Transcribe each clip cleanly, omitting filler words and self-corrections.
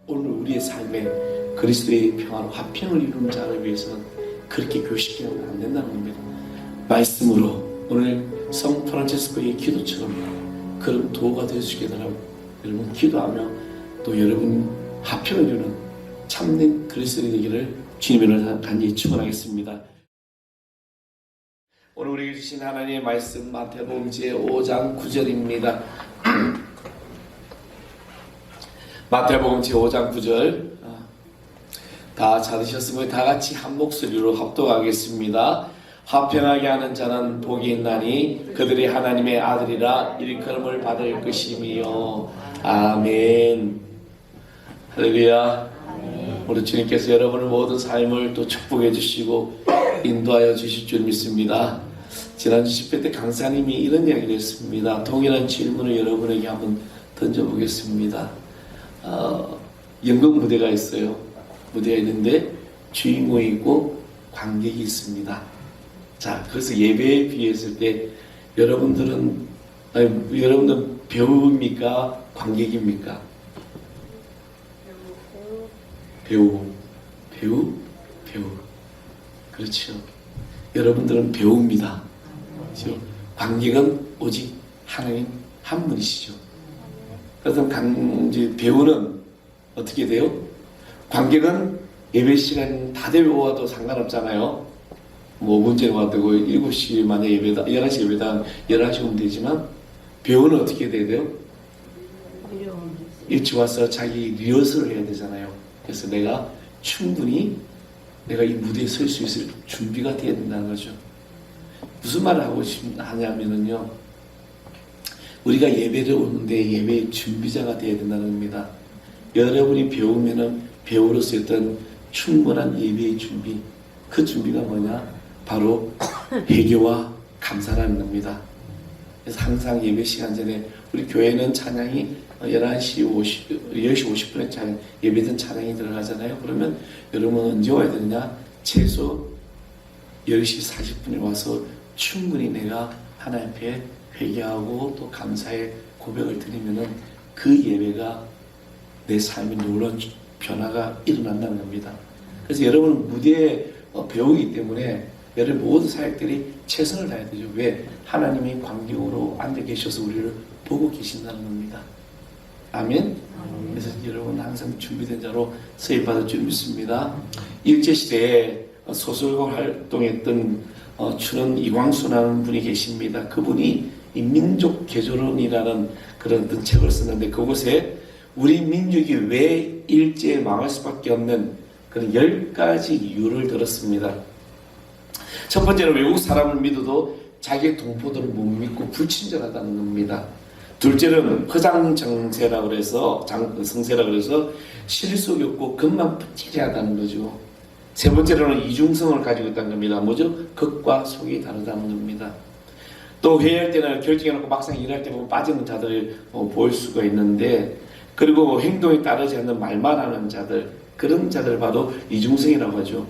오늘 우리의 삶에 그리스도의 평화로 화평을 이루는 자를 위해서는 그렇게 교식해서는 안 된다는 겁니다. 말씀으로 오늘 성 프란체스코의 기도처럼 그런 도가 되어주시게 되라고 여러분 기도하며 또 여러분 화평을 이루는 참된 그리스도인이 되기를 주님으로 간절히 축원하겠습니다. 오늘 우리에게 주신 하나님의 말씀 마태복음 제5장 9절입니다. 마태복음 제5장 9절 다 찾으셨으면 다 같이 한 목소리로 합독하겠습니다. 화평하게 하는 자는 복이 있나니 그들이 하나님의 아들이라 일컬음을 받을 것이며 아멘. 할렐루야. 우리 주님께서 여러분의 모든 삶을 또 축복해 주시고 인도하여 주실 줄 믿습니다. 지난주 집회 때 강사님이 이런 이야기를 했습니다. 동일한 질문을 여러분에게 한번 던져보겠습니다. 연극 무대가 있어요. 무대가 있는데 주인공이 있고 관객이 있습니다. 자, 그래서 예배에 비했을 때 여러분들은 배우입니까? 관객입니까? 배우. 그렇죠. 여러분들은 배우입니다. 그렇죠? 관객은 오직 하나님 한 분이시죠. 그래서 배우는 어떻게 돼요? 관객은 예배 시간 다 되어와도 상관없잖아요. 뭐 5분 전에 와도 되고 7시 만에 예배다 11시 예배다 11시 오면 되지만 배우는 어떻게 돼야 돼요? 일찍 와서 자기 리허설을 해야 되잖아요. 그래서 내가 충분히 내가 이 무대에 설 수 있을 준비가 되어야 된다는 거죠. 무슨 말을 하고 하냐면요, 우리가 예배를 오는데 예배의 준비자가 되어야 된다는 겁니다. 여러분이 배우면은 배우로서 어떤 충분한 예배의 준비, 그 준비가 뭐냐? 바로 회개와 감사라는 겁니다. 그래서 항상 예배 시간 전에 우리 교회는 찬양이 10시 50분에 찬양, 예배든 찬양이 들어가잖아요. 그러면 여러분 언제 와야 되느냐? 최소 10시 40분에 와서 충분히 내가 하나님 앞에 회개하고 또 감사의 고백을 드리면은 그 예배가 내 삶에 놀라운 변화가 일어난다는 겁니다. 그래서 여러분은 무대에 배우기 때문에 여러분 모든 사역들이 최선을 다해야 되죠. 왜? 하나님이 관객으로 앉아 계셔서 우리를 보고 계신다는 겁니다. 아멘. 그래서 여러분 항상 준비된 자로 세입받을 줄 믿습니다. 일제시대에 소설가 활동했던 추는 이광수라는 분이 계십니다. 그분이 이 민족 개조론이라는 그런 어떤 책을 썼는데 그곳에 우리 민족이 왜 일제에 망할 수밖에 없는 그런 10가지 이유를 들었습니다. 첫 번째는 외국 사람을 믿어도 자기의 동포들을 못 믿고 불친절하다는 겁니다. 둘째는 허장정세라고 그래서 성세라고 그래서 실속이 없고 겉만 푸질하다는 거죠. 세 번째로는 이중성을 가지고 있다는 겁니다. 뭐죠? 겉과 속이 다르다는 겁니다. 또 회의할 때는 결정해놓고 막상 일할 때 보면 빠지는 자들을 보일 수가 있는데, 그리고 행동에 따르지 않는 말만 하는 자들, 그런 자들을 봐도 이중성이라고 하죠.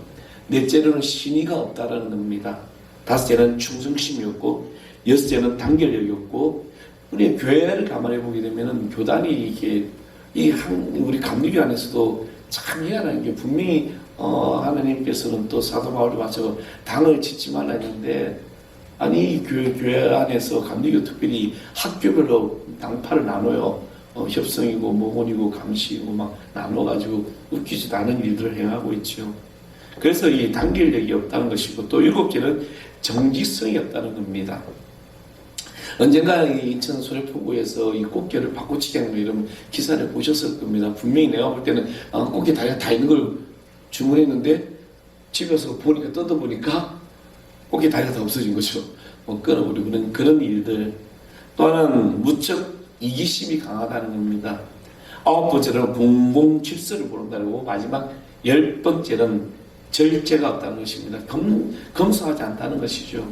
넷째로는 신의가 없다는 겁니다. 다섯째는 충성심이 없고, 여섯째는 단결력이 없고, 우리 교회를 가만히 보게 되면은 교단이 이게 우리 감리교 안에서도 참 희한한 게 분명히 하나님께서는 또 사도 바울이 마쳐 당을 짓지 말라 했는데, 아니 교회 안에서 감리교 특별히 학교별로 당파를 나눠요. 협성이고 모혼이고 감시이고 막 나눠가지고 웃기지도 않은 일들을 행하고 있죠. 그래서 이 단결력이 없다는 것이고, 또 일곱째는 정직성이 없다는 겁니다. 언젠가 이 인천 소래포구에서 이 꽃게를 바꾸치기 하는 이런 기사를 보셨을 겁니다. 분명히 내가 볼 때는 꽃게 다리가 다 있는 걸 주문했는데 집에서 보니까 뜯어보니까 꽃게 다리가 다 없어진 거죠. 끊어버리고 그런 일들. 또 하나는 무척 이기심이 강하다는 겁니다. 아홉 번째는 공공질서를 모른다는 거고, 마지막 10번째는 절제가 없다는 것입니다. 검소하지 않다는 것이죠.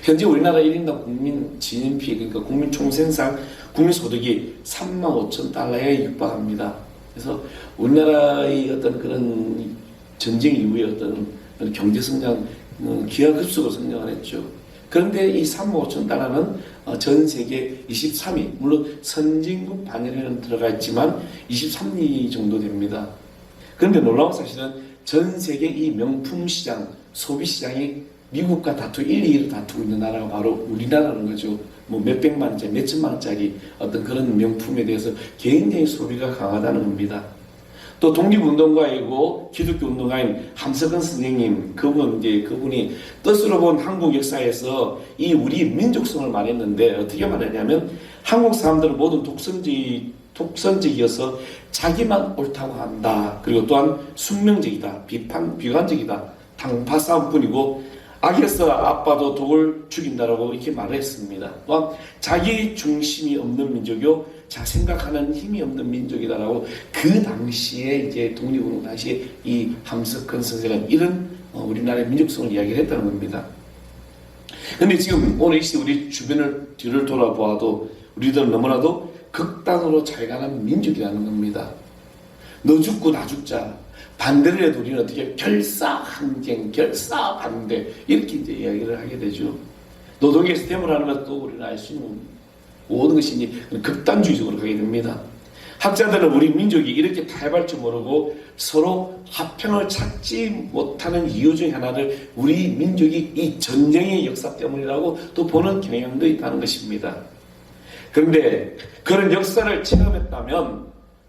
현재 우리나라 1인당 국민 GNP, 그러니까 국민 총생산 국민소득이 35,000달러에 육박합니다. 그래서 우리나라의 어떤 그런 전쟁 이후에 어떤 경제 성장 기하급수로 성장을 했죠. 그런데 이 3억 5천 달러는 전 세계 23위, 물론 선진국 반열에는 들어가 있지만 23위 정도 됩니다. 그런데 놀라운 사실은 전 세계 이 명품 시장, 소비 시장이 미국과 1, 2위를 다투고 있는 나라가 바로 우리나라라는 거죠. 뭐 몇백만 원짜리, 몇천만 원짜리 어떤 그런 명품에 대해서 굉장히 소비가 강하다는 겁니다. 또 독립운동가이고 기독교 운동가인 함석헌 선생님, 그분이 뜻으로 본 한국 역사에서 이 우리 민족성을 말했는데 어떻게 말했냐면 한국 사람들은 모두 독선적이어서 자기만 옳다고 한다. 그리고 또한 숙명적이다. 비관적이다. 당파 싸움뿐이고 악에서 아빠도 독을 죽인다라고 이렇게 말을 했습니다. 또한 자기 중심이 없는 민족이요. 자 생각하는 힘이 없는 민족이다라고 그 당시에 이제 독립운동 당시에 이 함석헌 선생은 이런 우리나라의 민족성을 이야기를 했다는 겁니다. 근데 지금 오늘 이 시대 우리 주변을 뒤를 돌아보아도 우리들은 너무나도 극단으로 잘 가는 민족이라는 겁니다. 너 죽고 나 죽자. 반대를 해도 우리는 어떻게 결사항쟁, 결사반대 이렇게 이제 이야기를 하게 되죠. 노동의 스템을 하는 것도 우리는 알 수 있는 모든 것이 이제 극단주의적으로 가게 됩니다. 학자들은 우리 민족이 이렇게 타협할 줄 모르고 서로 화평을 찾지 못하는 이유 중 하나를 우리 민족이 이 전쟁의 역사 때문이라고 또 보는 경향도 있다는 것입니다. 그런데 그런 역사를 체험했다면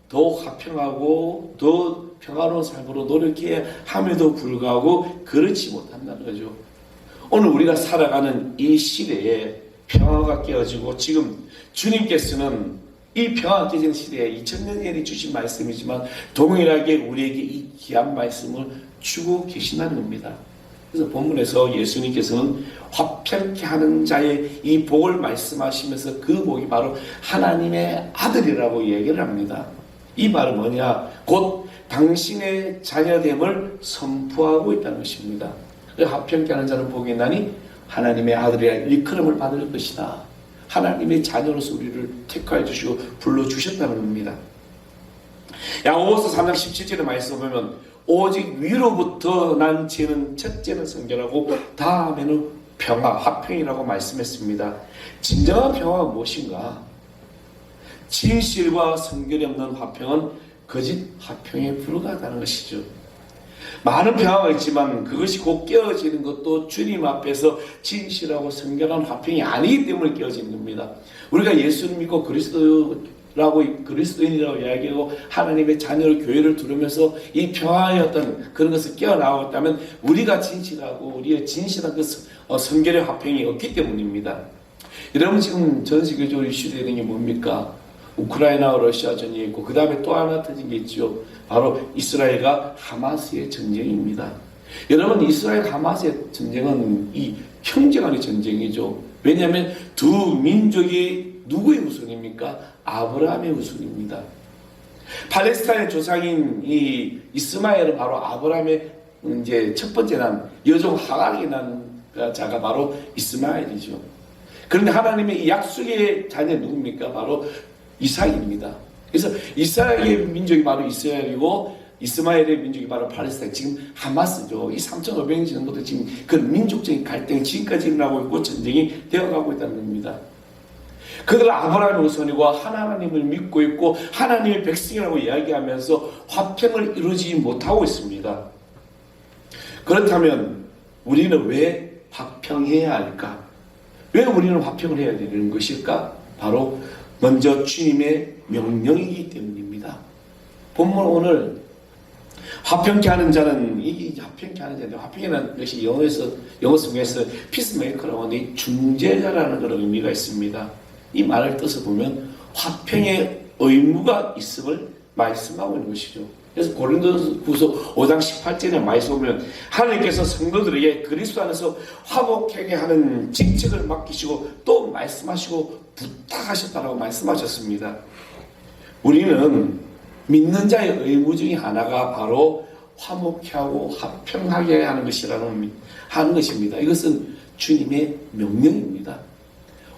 더 화평하고 더 평화로운 삶으로 노력해야 함에도 불구하고 그렇지 못한다는 거죠. 오늘 우리가 살아가는 이 시대에 평화가 깨어지고 지금 주님께서는 이 평화 깨진 시대에 2000년 전에 주신 말씀이지만 동일하게 우리에게 이 귀한 말씀을 주고 계신다는 겁니다. 그래서 본문에서 예수님께서는 화평케 하는 자의 이 복을 말씀하시면서 그 복이 바로 하나님의 아들이라고 얘기를 합니다. 이 말은 뭐냐? 곧 당신의 자녀됨을 선포하고 있다는 것입니다. 화평케 하는 자는 복이 있나니 하나님의 아들이라 일컬음을 받을 것이다. 하나님의 자녀로서 우리를 택하여 주시고 불러주셨다는 겁니다. 야고보서 3장 17절의 말씀 보면 오직 위로부터 난 죄는 첫째는 성결하고 다음에는 평화, 화평이라고 말씀했습니다. 진정한 평화가 무엇인가? 진실과 성결이 없는 화평은 거짓 화평에 불과하다는 것이죠. 많은 평화가 있지만 그것이 곧 깨어지는 것도 주님 앞에서 진실하고 성결한 화평이 아니기 때문에 깨어지는 겁니다. 우리가 예수를 믿고 그리스도인이라고 이야기하고 하나님의 자녀를 교회를 두르면서 이 평화의 어떤 그런 것을 깨어나오고 있다면 우리가 진실하고 우리의 진실한 그 성결의 화평이 없기 때문입니다. 여러분 지금 전 세계적으로 이슈되는 게 뭡니까? 우크라이나와 러시아전이 있고 그 다음에 또 하나 터진 게 있죠. 바로 이스라엘과 하마스의 전쟁입니다. 여러분 이스라엘 하마스의 전쟁은 이 형제간의 전쟁이죠. 왜냐하면 두 민족이 누구의 후손입니까? 아브라함의 후손입니다. 팔레스타인의 조상인 이 이스마엘은 바로 아브라함의 이제 첫 번째 난 여종 하갈이 난 자가 바로 이스마엘이죠. 그런데 하나님의 이 약속의 자녀 누굽니까? 바로 이삭입니다. 그래서 이스라엘의 민족이 바로 이스라엘이고 이스마엘의 민족이 바로 팔레스타인, 지금 하마스죠. 이 3,500년 전부터 지금 그 민족적인 갈등이 지금까지 일어나고 있고 전쟁이 되어가고 있다는 겁니다. 그들은 아브라함의 후손이고 하나님을 믿고 있고 하나님의 백성이라고 이야기하면서 화평을 이루지 못하고 있습니다. 그렇다면 우리는 왜 화평해야 할까? 왜 우리는 화평을 해야 되는 것일까? 바로 먼저 주님의 명령이기 때문입니다. 본문 오늘 화평케 하는 자는 이 화평케 하는 자인데 화평이라는 것이 영어 성경에서 피스메이커라고 하는데 중재자라는 그런 의미가 있습니다. 이 말을 뜻을 보면 화평의 의무가 있음을 말씀하고 있는 것이죠. 그래서 고린도후서 5장 18절에 말씀 보면 하나님께서 성도들에게 그리스도 안에서 화목하게 하는 직책을 맡기시고 또 말씀하시고 부탁하셨다고 말씀하셨습니다. 우리는 믿는 자의 의무 중에 하나가 바로 화목케 하고 화평하게 하는 것입니다. 이것은 주님의 명령입니다.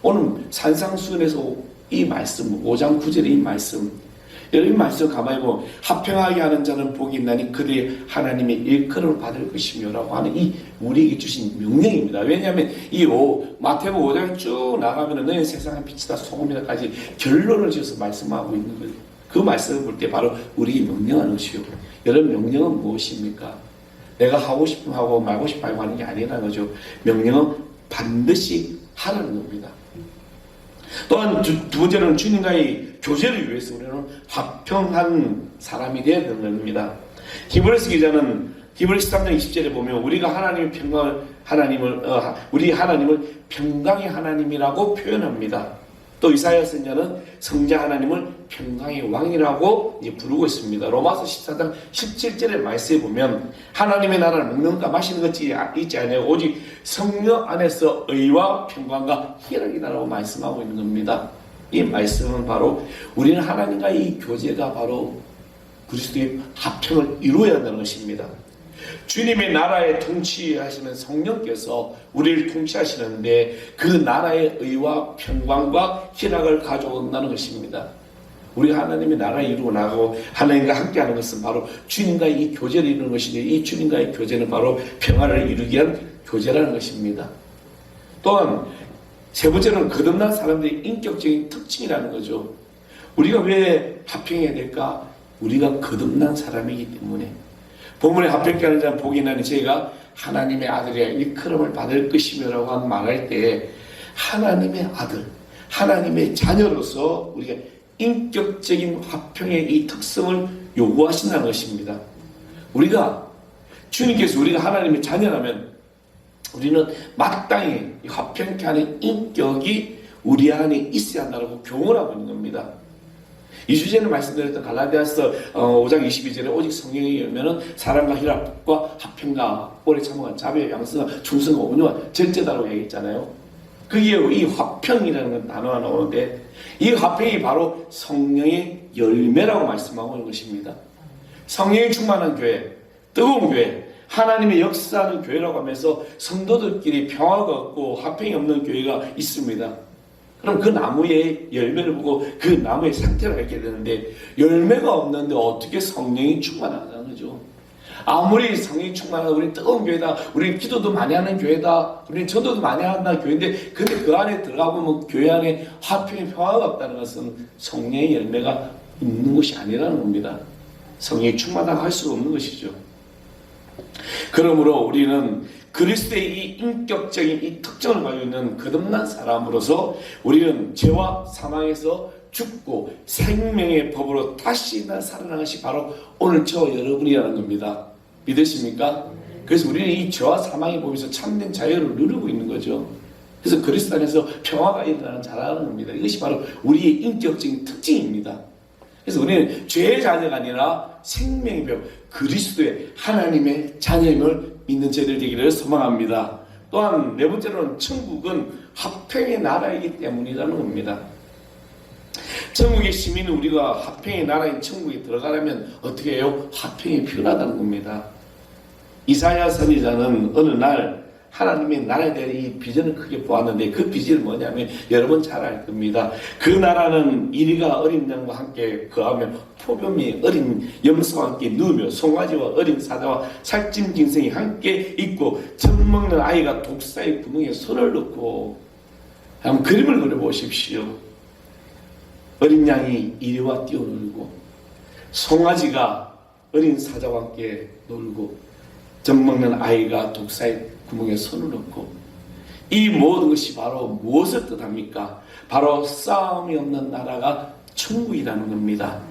오늘 산상수훈에서 이 말씀 5장 9절의 이 말씀 여러분 말씀 가만히 보면 화평하게 하는 자는 복이 있나니 그들이 하나님의 일컬음을 받을 것이며 라고 하는 이 우리에게 주신 명령입니다. 왜냐하면 이 마태복음 5장에 쭉 나가면 너희 세상의 빛이다 소금이다까지 결론을 지어서 말씀하고 있는 거예요. 그 말씀을 볼 때 바로 우리에게 명령하는 것이요. 여러분 명령은 무엇입니까? 내가 하고 싶으면 하고 말고 싶으면 하는 게 아니라는 거죠. 명령은 반드시 하라는 겁니다. 또한 두 번째로는 주님과의 교제를 위해서 우리는 화평한 사람이 되어야 되는 겁니다. 히브리서 기자는 히브리서 13장 20절에 보면 우리가 우리 하나님을 평강의 하나님이라고 표현합니다. 또 이사야 선지자는 성자 하나님을 평강의 왕이라고 부르고 있습니다. 로마서 14장 17절의 말씀에 보면 하나님의 나라를 먹는 것 마시는 것이 있지 아니하고 오직 성령 안에서 의와 평강과 희락이다라고 말씀하고 있는 겁니다. 이 말씀은 바로 우리는 하나님과 이 교제가 바로 그리스도의 화평을 이루어야 한다는 것입니다. 주님의 나라에 통치하시는 성령께서 우리를 통치하시는데 그 나라의 의와 평강과 희락을 가져온다는 것입니다. 우리가 하나님의 나라를 이루어 나가고 하나님과 함께하는 것은 바로 주님과의 이 교제를 이루는 것인데 이 주님과의 교제는 바로 평화를 이루기 위한 교제라는 것입니다. 또한 세 번째로는 거듭난 사람들의 인격적인 특징이라는 거죠. 우리가 왜 화평해야 될까? 우리가 거듭난 사람이기 때문에. 본문에 화평케 하는 자는 복이 있나니 저희가 하나님의 아들이야 일컬음을 받을 것이며 라고 말할 때 하나님의 아들, 하나님의 자녀로서 우리가 인격적인 화평의 이 특성을 요구하신다는 것입니다. 주님께서 우리가 하나님의 자녀라면 우리는 마땅히 화평케 하는 인격이 우리 안에 있어야 한다고 교훈하고 있는 겁니다. 2주 전에 말씀드렸던 갈라디아서 5장 22절에 오직 성령이 열면은 사랑과 희락과 화평과 오래 참음과 자비와 양성과 충성과 온유와 절제다라고 얘기했잖아요. 그게 이 화평이라는 단어가 나오는데 이 화평이 바로 성령의 열매라고 말씀하고 있는 것입니다. 성령이 충만한 교회, 뜨거운 교회, 하나님의 역사하는 교회라고 하면서 성도들끼리 평화가 없고 화평이 없는 교회가 있습니다. 그럼 그 나무의 열매를 보고 그 나무의 상태를 알게 되는데 열매가 없는데 어떻게 성령이 충만하다는 거죠. 아무리 성령이 충만하다 우리 뜨거운 교회다, 우리 기도도 많이 하는 교회다, 우리 전도도 많이 한다는 교회인데 근데 그 안에 들어가 보면 교회 안에 화평의 평화가 없다는 것은 성령의 열매가 있는 것이 아니라는 겁니다. 성령이 충만하다고 할 수가 없는 것이죠. 그러므로 우리는 그리스도의 이 인격적인 이 특징을 가지고 있는 거듭난 사람으로서 우리는 죄와 사망에서 죽고 생명의 법으로 다시 살아나는 것이 바로 오늘 저와 여러분이라는 겁니다. 믿으십니까? 그래서 우리는 이 죄와 사망의 법에서 참된 자유를 누리고 있는 거죠. 그래서 그리스도 안에서 평화가 일어나는 자라는 겁니다. 이것이 바로 우리의 인격적인 특징입니다. 그래서 우리는 죄의 자녀가 아니라 생명의 법, 그리스도의 하나님의 자녀임을 믿는 저희들 되기를 소망합니다. 또한 네 번째로는 천국은 화평의 나라이기 때문이라는 겁니다. 천국의 시민은 우리가 화평의 나라인 천국에 들어가려면 어떻게 해요? 화평이 필요하다는 겁니다. 이사야 선지자는 어느 날 하나님의 나라에 대한 이 비전을 크게 보았는데 그 비전이 뭐냐면 여러분 잘 알 겁니다. 그 나라는 이리가 어린 양과 함께 거하며 포범이 어린 염소와 함께 누우며 송아지와 어린 사자와 살찐 짐승이 함께 있고 젖 먹는 아이가 독사의 구멍에 손을 넣고 한번 그림을 그려보십시오. 어린 양이 이리와 뛰어놀고 송아지가 어린 사자와 함께 놀고 젖 먹는 아이가 독사의 구멍에 손을 넣고 이 모든 것이 바로 무엇을 뜻합니까? 바로 싸움이 없는 나라가 천국이라는 겁니다.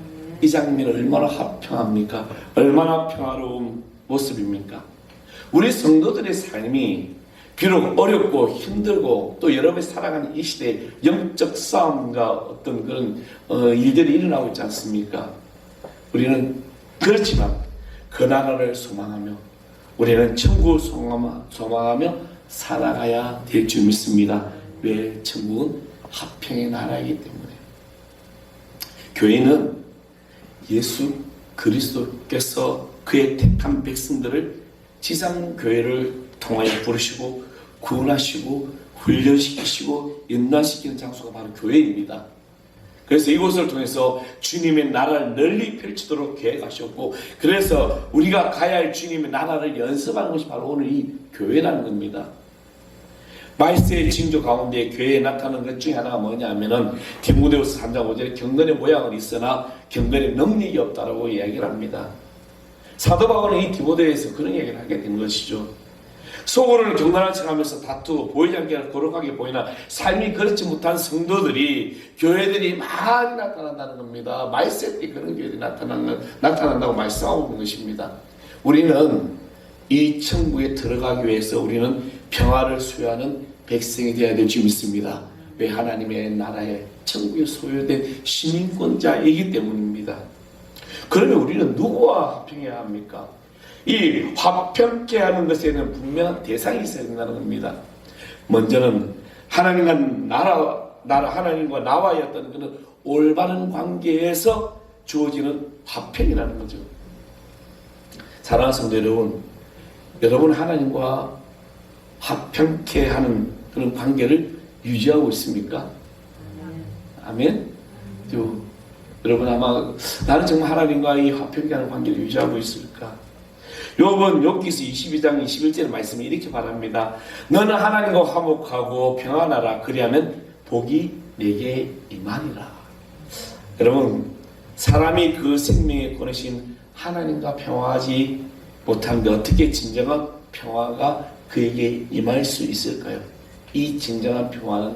이 장면이 얼마나 화평합니까? 얼마나 평화로운 모습입니까? 우리 성도들의 삶이 비록 어렵고 힘들고 또 여러분이 살아가는 이 시대에 영적 싸움과 어떤 그런 일들이 일어나고 있지 않습니까? 우리는 그렇지만 그 나라를 소망하며 우리는 천국을 소망하며 살아가야 될 줄 믿습니다. 왜? 천국은 화평의 나라이기 때문에. 교회는 예수 그리스도께서 그의 택한 백성들을 지상교회를 통하여 부르시고 구원하시고 훈련시키시고 연단시키는 장소가 바로 교회입니다. 그래서 이곳을 통해서 주님의 나라를 널리 펼치도록 계획하셨고, 그래서 우리가 가야 할 주님의 나라를 연습하는 것이 바로 오늘 이 교회라는 겁니다. 말세의 징조 가운데 교회에 나타나는 것 중에 하나가 뭐냐면은 디모데후서 3장 5절에 경건의 모양은 있으나 경건의 능력이 없다라고 이야기를 합니다. 사도 바울은 이 디모데에서 그런 얘기를 하게 된 것이죠. 속으로는 경건한 척하면서 다투고 보이지 않게 거룩하게 보이나 삶이 그렇지 못한 성도들이, 교회들이 많이 나타난다는 겁니다. 말세 때 그런 교회들이 나타난다고 말씀하고 있는 것입니다. 우리는 이 천국에 들어가기 위해서 우리는 평화를 수여하는 백성이 되어야 될 줄 믿습니다. 왜? 하나님의 나라에 천국에 소유된 시민권자이기 때문입니다. 그러면 우리는 누구와 화평해야 합니까? 이 화평케 하는 것에는 분명한 대상이 있어야 된다는 겁니다. 먼저는 하나님과 나와의 어떤 그런 올바른 관계에서 주어지는 화평이라는 거죠. 사랑하는 성도 여러분, 여러분 하나님과 화평케 하는 그런 관계를 유지하고 있습니까? 아멘? 여러분 아마 나는 정말 하나님과 이 화평케 하는 관계를 유지하고 있을까? 욥은 욥기서 22장 21절 말씀이 이렇게 말합니다. 너는 하나님과 화목하고 평안하라. 그리하면 복이 내게 임하리라. 여러분, 사람이 그 생명에 거느신 하나님과 평화하지 못하는데 어떻게 진정한 평화가 그에게 임할 수 있을까요? 이 진정한 평화는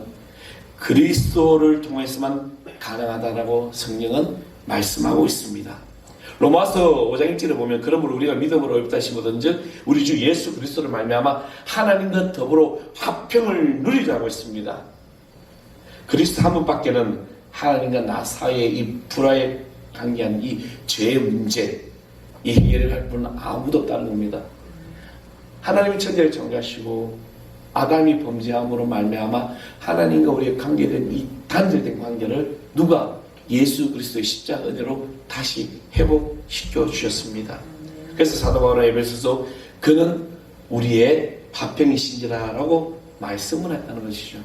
그리스도를 통해서만 가능하다라고 성경은 말씀하고 있습니다. 로마서 5장 1절에 보면 그러므로 우리가 믿음으로 의롭다 하심이든즉 우리 주 예수 그리스도를 말미암아 하나님과 더불어 화평을 누리자고 했습니다. 그리스도 한 분밖에는 하나님과 나 사이의 이 불화에 관계한 이 죄의 문제, 이 해결을 할 분은 아무도 없다는 겁니다. 하나님이 천지를 창조하시고 아담이 범죄함으로 말미암아 하나님과 우리의 관계된 이 단절된 관계를 누가? 예수 그리스도의 십자가 은혜로 다시 회복시켜 주셨습니다. 그래서 사도 바울은 에베소서 그는 우리의 화평이신지라라고 말씀을 했다는 것이죠.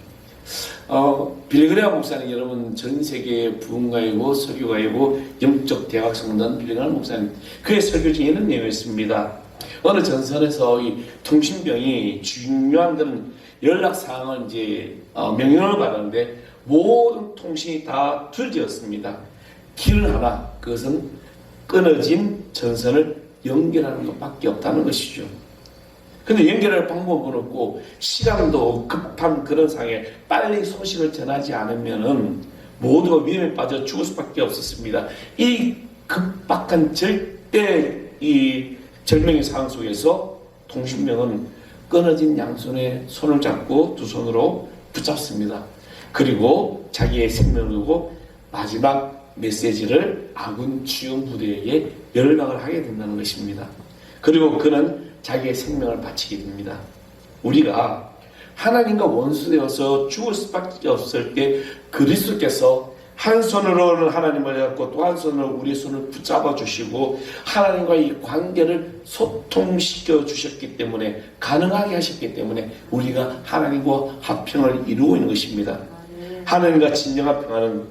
빌리그레아 목사님, 여러분 전 세계 부흥가이고 설교가이고 영적 대학 성단 빌리그레아 목사님, 그의 설교 중에 이런 내용이었습니다. 어느 전선에서 이 통신병이 중요한 그런 연락 사항을 이제 명령을 받았는데 모든 통신이 다 둘지었습니다. 길 하나, 그것은 끊어진 전선을 연결하는 것밖에 없다는 것이죠. 근데 연결할 방법은 없고 시간도 급한 그런 상황에 빨리 소식을 전하지 않으면은 모두가 위험에 빠져 죽을 수밖에 없었습니다. 이 급박한 절대 이 절명의 상황 속에서 통신병은 끊어진 양손에 손을 잡고 두 손으로 붙잡습니다. 그리고 자기의 생명을 두고 마지막 메시지를 아군 주요 부대에게 연락을 하게 된다는 것입니다. 그리고 그는 자기의 생명을 바치게 됩니다. 우리가 하나님과 원수되어서 죽을 수밖에 없을 때 그리스도께서 한 손으로는 하나님을 잡고 또 한 손으로 우리 손을 붙잡아 주시고 하나님과 이 관계를 소통시켜 주셨기 때문에, 가능하게 하셨기 때문에 우리가 하나님과 화평을 이루고 있는 것입니다. 하나님과 진정한 평화는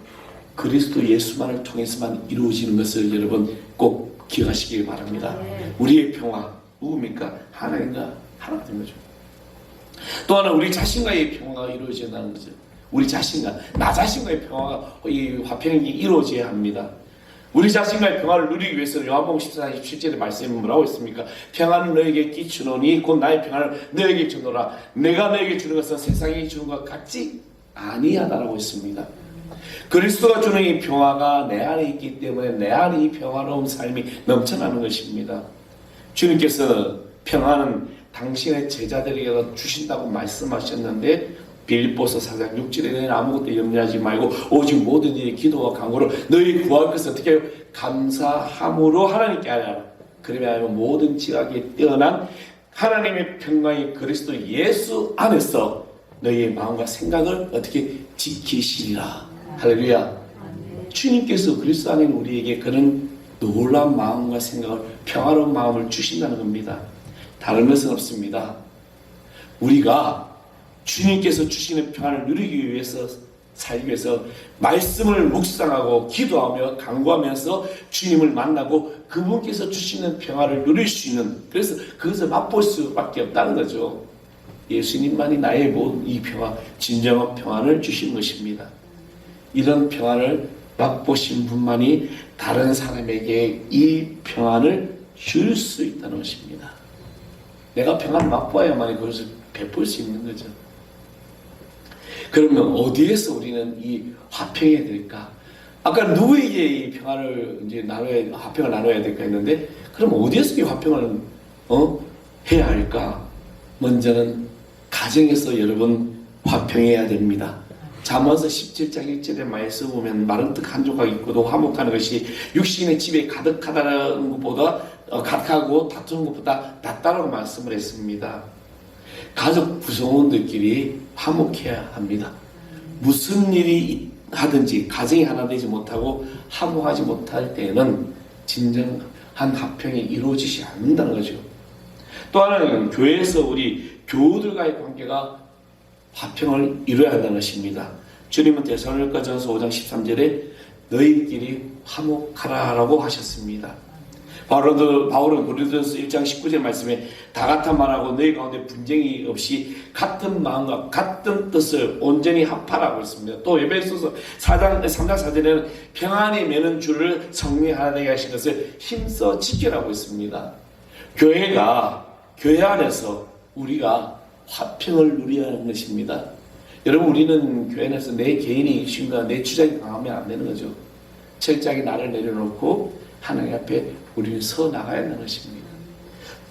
그리스도 예수만을 통해서만 이루어지는 것을 여러분 꼭 기억하시기 바랍니다. 우리의 평화 누굽니까? 하나님과 하나가 된 거죠. 또 하나 우리 자신과의 평화가 이루어진다는 거죠. 우리 자신과, 나 자신과의 평화가, 이 화평이 이루어져야 합니다. 우리 자신과의 평화를 누리기 위해서는 요한복음 14장 27절의 말씀이 뭐라고 했습니까? 평안을 너에게 끼치노니 곧 나의 평안을 너에게 주노라. 내가 너에게 주는 것은 세상이 주는 것 같지 아니하다라고 했습니다. 그리스도가 주는 이 평화가 내 안에 있기 때문에 내 안에 이 평화로운 삶이 넘쳐나는 것입니다. 주님께서 평화는 당신의 제자들에게 주신다고 말씀하셨는데 빌립보서 4장 6절에 너희는 아무것도 염려하지 말고 오직 모든 일에 기도와 간구로 너희 구할 것을 어떻게 해요? 감사함으로 하나님께 하라. 그러면 모든 지각에 뛰어난 하나님의 평강이 그리스도 예수 안에서 너희의 마음과 생각을 어떻게 지키시리라. 할렐루야. 주님께서 그리스도 안에 우리에게 그런 놀라운 마음과 생각을, 평화로운 마음을 주신다는 겁니다. 다른 것은 없습니다. 우리가 주님께서 주시는 평안을 누리기 위해서 살기 위해서 말씀을 묵상하고 기도하며 간구하면서 주님을 만나고 그분께서 주시는 평화를 누릴 수 있는, 그래서 그것을 맛볼 수밖에 없다는 거죠. 예수님만이 나의 이 평화, 진정한 평화를 주신 것입니다. 이런 평화를 맛보신 분만이 다른 사람에게 이 평안을 줄 수 있다는 것입니다. 내가 평안을 맛보아야만 그것을 베풀 수 있는 거죠. 그러면 어디에서 우리는 이 화평해야 될까? 아까 누구에게 이 평화를 이제 화평을 나눠야 될까 했는데, 그럼 어디에서 이 화평을 해야 할까? 먼저는 가정에서 여러분 화평해야 됩니다. 잠언서 17장 1절에 말씀 보면 마른 떡 한 조각 있고도 화목하는 것이 육신의 집에 가득하다는 것보다 가득하고 다투는 것보다 낫다라고 말씀을 했습니다. 가족 구성원들끼리 화목해야 합니다. 무슨 일이 하든지 가정이 하나 되지 못하고 화목하지 못할 때에는 진정한 화평이 이루어지지 않는다는 거죠. 또 하나는 교회에서 우리 교우들과의 관계가 화평을 이루어야 한다는 것입니다. 주님은 데살로니가전서 5장 13절에 너희끼리 화목하라라고 하셨습니다. 바울은 고린도전서 1장 19절 말씀에 다 같은 말하고 너희 가운데 분쟁이 없이 같은 마음과 같은 뜻을 온전히 합하라고 했습니다. 또 에베소서 3장 4절에는 평안이 매는 줄을 성령이 하나 되게 하신 것을 힘써 지키라고 했습니다. 교회 안에서 우리가 화평을 누려야 하는 것입니다. 여러분, 우리는 교회 안에서 내 개인이 신과 내 주장이 강하면 안 되는 거죠. 철저하게 나를 내려놓고 하나님 앞에 우리는 서 나가야 하는 것입니다.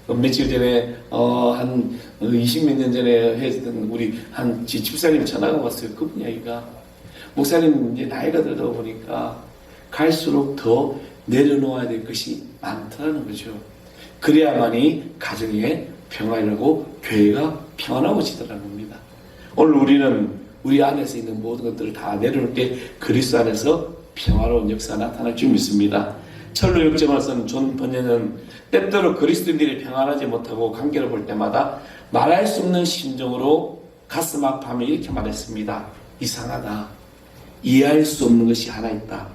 며칠 전에 한 20몇 년 전에 했던 우리 한 집사님 전화가 왔어요. 그분 이야기가, 목사님 이제 나이가 들다 보니까 갈수록 더 내려놓아야 될 것이 많다는 거죠. 그래야만이 가정에 평화이라고 교회가 평안하고지더라는 겁니다. 오늘 우리는 우리 안에서 있는 모든 것들을 다 내려놓을 때 그리스도 안에서 평화로운 역사가 나타날 줄 믿습니다. 철로 역정을 쓴 존 번연은 때때로 그리스도인들이 평안하지 못하고 관계를 볼 때마다 말할 수 없는 심정으로 가슴 아파하며 이렇게 말했습니다. 이상하다. 이해할 수 없는 것이 하나 있다.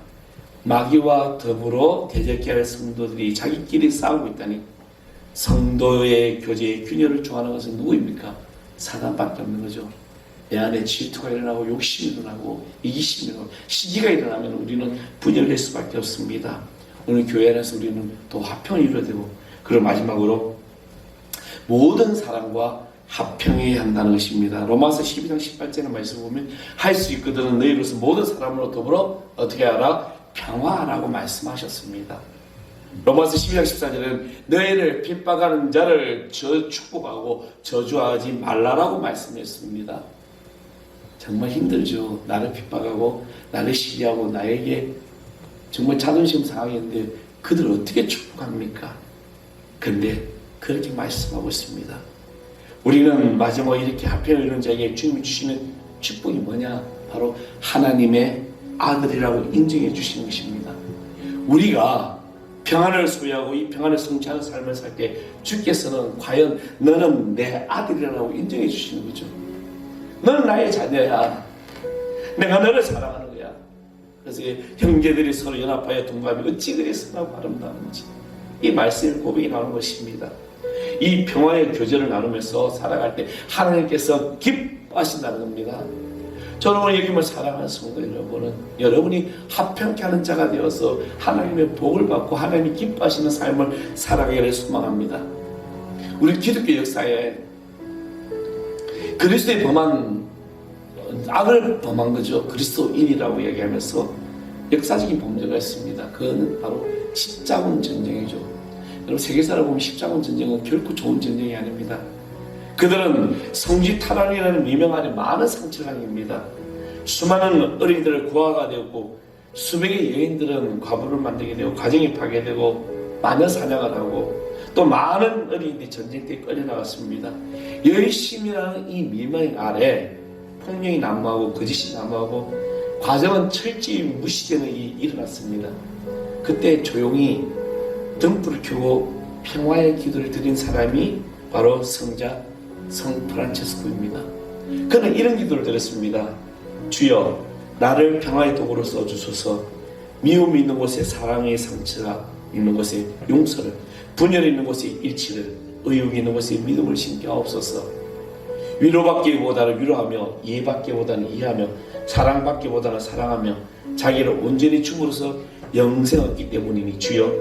마귀와 더불어 대적해야 할 성도들이 자기끼리 싸우고 있다니. 성도의 교제의 균열을 좋아하는 것은 누구입니까? 사단밖에 없는 거죠. 내 안에 질투가 일어나고 욕심이 일어나고 이기심이 일어나고 시기가 일어나면 우리는 분열될 수밖에 없습니다. 오늘 교회 안에서 우리는 또 화평을 이루어야 되고, 그리고 마지막으로 모든 사람과 화평해야 한다는 것입니다. 로마서 12장 18절의 말씀 보면 할 수 있거든 너희로서 모든 사람으로 더불어 어떻게 하라? 평화하라고 말씀하셨습니다. 로마서 12장 14절에는 너희를 핍박하는 자를 축복하고 저주하지 말라라고 말씀했습니다. 정말 힘들죠. 나를 핍박하고 나를 시기하고 나에게 정말 자존심 상하겠는데 그들을 어떻게 축복합니까? 그런데 그렇게 말씀하고 있습니다. 우리는 마지막 이렇게 화평을 이루는 자에게 주님이 주시는 축복이 뭐냐? 바로 하나님의 아들이라고 인정해 주시는 것입니다. 우리가 평안을 소유하고 이 평안을 성취하는 삶을 살 때 주께서는 과연 너는 내 아들이라고 인정해 주시는 거죠. 너는 나의 자녀야. 내가 너를 사랑하는 거야. 그래서 형제들이 서로 연합하여 동감이 어찌 그리 선하고 아름다운지 이 말씀의 고백이 나오는 것입니다. 이 평화의 교제를 나누면서 살아갈 때 하나님께서 기뻐하신다는 겁니다. 저는 오늘 예수님을 사랑하는 성도 여러분이 화평케 하는 자가 되어서 하나님의 복을 받고 하나님이 기뻐하시는 삶을 살아가기를 소망합니다. 우리 기독교 역사에 그리스도의 악을 범한 거죠. 그리스도인이라고 얘기하면서 역사적인 범죄가 있습니다. 그거는 바로 십자군 전쟁이죠. 여러분, 세계사를 보면 십자군 전쟁은 결코 좋은 전쟁이 아닙니다. 그들은 성지 탈환이라는 미명 안에 많은 상처를 당깁니다. 수많은 어린이들을 고아가 되었고 수백의 여인들은 과부를 만들게 되고 가정이 파괴되고 마녀 사냥을 하고 또 많은 어린이들이 전쟁터에 끌려나갔습니다. 열심이라는 이 미명 아래 폭력이 난무하고 거짓이 난무하고 과정은 철저히 무시되는 일이 일어났습니다. 그때 조용히 등불을 켜고 평화의 기도를 드린 사람이 바로 성 프란체스코입니다. 그는 이런 기도를 드렸습니다. 주여, 나를 평화의 도구로 써주소서. 미움이 있는 곳에 사랑의 상처가 있는 곳에 용서를, 분열이 있는 곳에 일치를, 의욕이 있는 곳에 믿음을 심게 하옵소서. 위로받기보다는 위로하며, 이해받기보다는 이해하며, 사랑받기보다는 사랑하며, 자기를 온전히 줌으로써 영생 얻기 때문이니 주여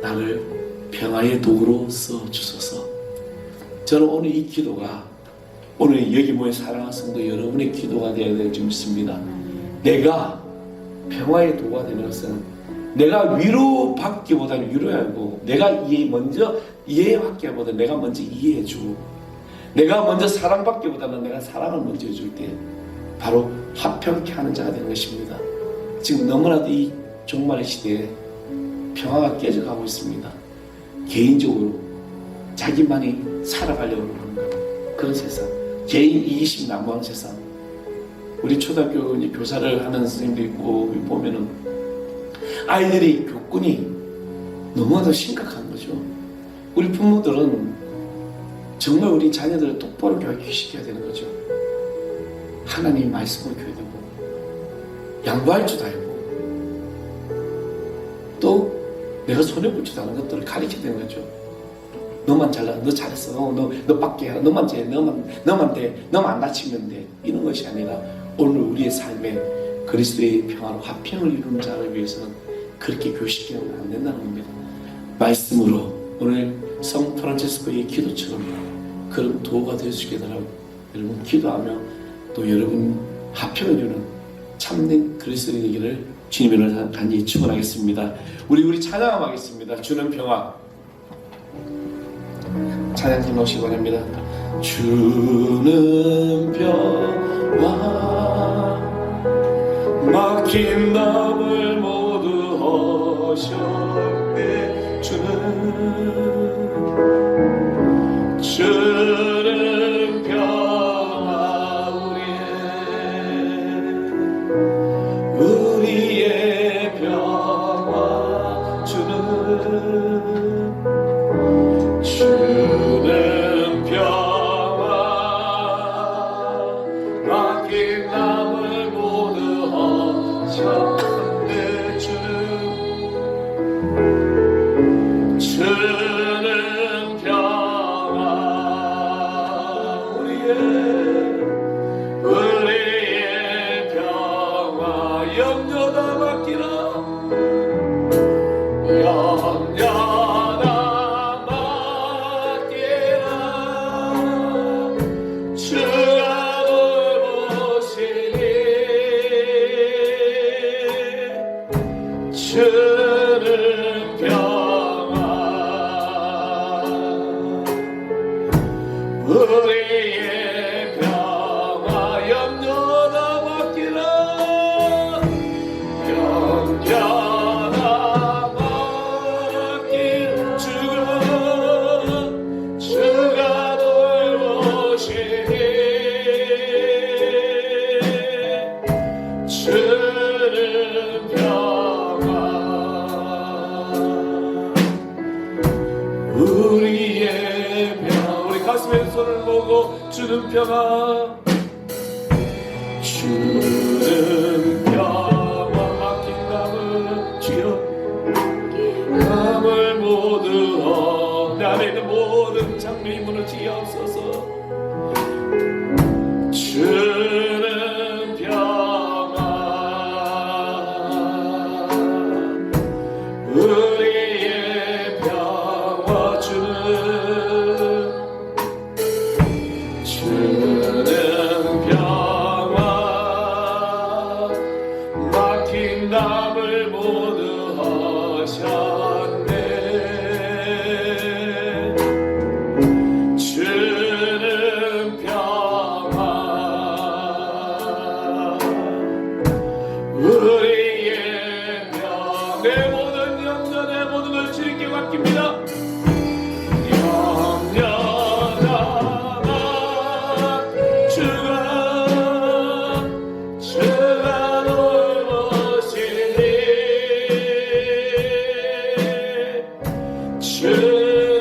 나를 평화의 도구로 써주소서. 저는 오늘 이 기도가, 오늘 여기 모인 사랑하는 성도 여러분의 기도가 되어야 될 줄 믿습니다. 내가 평화의 도구가 되는 것은 내가 위로받기보다는 위로하고, 내가 먼저 이해받기보다 내가 먼저 이해해주고, 내가 먼저 사랑받기보다는 내가 사랑을 먼저 해줄 때 바로 화평케 하는 자가 되는 것입니다. 지금 너무나도 이 종말의 시대에 평화가 깨져가고 있습니다. 개인적으로 자기만이 살아가려고 하는 그런 세상, 개인 이기심 난무하는 세상. 우리 초등학교 교사를 하는 선생님도 있고 보면은 아이들이 교권이 너무나도 심각한 거죠. 우리 부모들은 정말 우리 자녀들을 똑바로 교육시켜야 되는 거죠. 하나님의 말씀을 줘야 되고, 양보할 줄 알고, 또 내가 손해볼 줄 아는 것들을 가르쳐야 되는 거죠. 너만 잘나, 너 잘했어, 너 밖에 해라, 너만 돼, 너만 돼, 너만 안 다치면 돼. 이런 것이 아니라 오늘 우리의 삶에 그리스도의 평화로 화평을 이루는 자를 위해서는 그렇게 교육시키면 안 된다는 겁니다. 말씀으로 오늘 성 프란체스코의 기도처럼 그런 도구가 될 수 있게 되라고 여러분 기도하며, 또 여러분 화평을 이루는 참된 그리스도인이 되기를 주님으로 간절히 축원하겠습니다. 우리 찬양하겠습니다. 주는 평화. 찬양팀 오시기 바랍니다. 주는 평화 막힌 담을 모두 허셨네. 주는 평화 우리의 평화 주는 평화 막힌 담을 모두 허셨네. 주는 평화 우리의 평화 염려 다 맡기라. 염려 다 맡기라. 주가 돌보시니 주는 평화 우리의 평화 염려 다 맡기라. 염려 다 맡기라. 주가 돌보시니 주는 평화 우리의 평화. 우리 가슴에 손을 모으고 주는 평화. 주는 평화 막힌 담을 주여 담을 모두 내 안에 있는 모든 장벽이 무너지게 하옵소서. 주는 평화 우리의 평화 주는 평화 막힌 담을 모두 하셨네. 주는 평화 우리의 평화 내 모든 염려 내 모든 걸 주님께 맡깁니다. 주가 돌보시니 주는